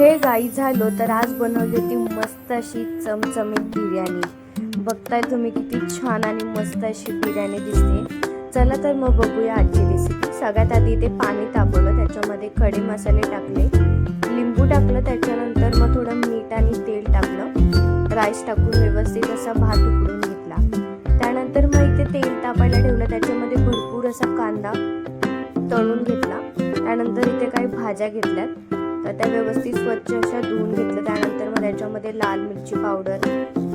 Hey guys झालो तर आज बनवली होती मस्त अशी चमचमीत बिर्याणी। बघताय तुम्ही किती छान आणि मस्त अशी बिर्याणी दिसते। चला तर मग बघूया आजची रेसिपी। सगळ्यात आधी इथे पाणी तापवलं, त्याच्यामध्ये खडे मसाले टाकले, लिंबू टाकलं, त्याच्यानंतर मग थोडं मीठ आणि तेल टाकलं, राईस टाकून व्यवस्थित असा भात उकडून घेतला। त्यानंतर मग इथे तेल तापायला ठेवलं, त्याच्यामध्ये भरपूर असा कांदा तळून घेतला। त्यानंतर इथे काही भाज्या घेतल्यात, तर त्या व्यवस्थित स्वच्छ अशा धुवून घेतलं। त्यानंतर मग त्याच्यामध्ये लाल मिरची पावडर,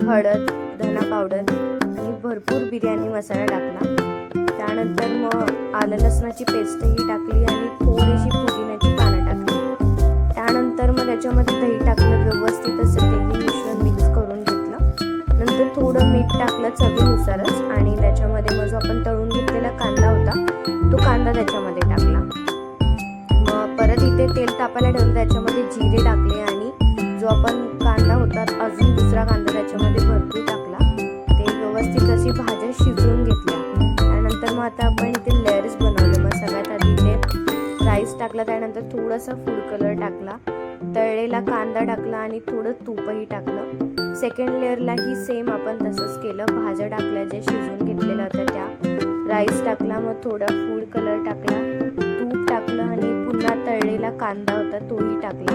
हळद, धना पावडर आणि भरपूर बिर्याणी मसाला टाकला। त्यानंतर मग आलं लसणाची पेस्टही टाकली आणि थोडीशी पुदिन्याची पानं टाकली। त्यानंतर मग त्याच्यामध्ये दही टाकलं, व्यवस्थित असं तेही मिश्रण मिक्स करून घेतलं। नंतर थोडं मीठ टाकलं चवीनुसारच आणि त्याच्यामध्ये मग जो आपण तळून घेतलेला कांदा होता तो कांदा त्याच्यामध्ये टाकला। परत इथे तेल तापायला ठेवलं, त्याच्यामध्ये जिरे टाकले आणि जो आपण कांदा होता अजून दुसरा कांदा त्याच्यामध्ये भरपूर टाकला। ते व्यवस्थित अशी भाज्या शिजवून घेतल्या। त्यानंतर मग आता आपण इथे लेयर्स बनवले। मग सगळ्यात आधी इथे राईस टाकला, त्यानंतर थोडासा फूड कलर टाकला, तळलेला कांदा टाकला आणि थोडं तूपही टाकलं। सेकंड लेअरलाही सेम आपण तसंच केलं, भाज्या टाकल्या ज्या शिजवून घेतलेल्या होत्या त्या, राईस टाकला, मग थोडा फूड कलर टाकला, तूप टाकलं आणि पुन्हा तळलेला कांदा होता तोही टाकला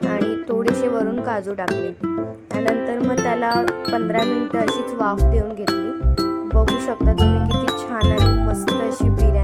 आणि थोडेसे वरून काजू टाकले। त्यानंतर मग त्याला 15 मिनिटं अशीच वाफ देऊन घेतली। बघू शकता तुम्ही किती छान आणि मस्त अशी बिर्याणी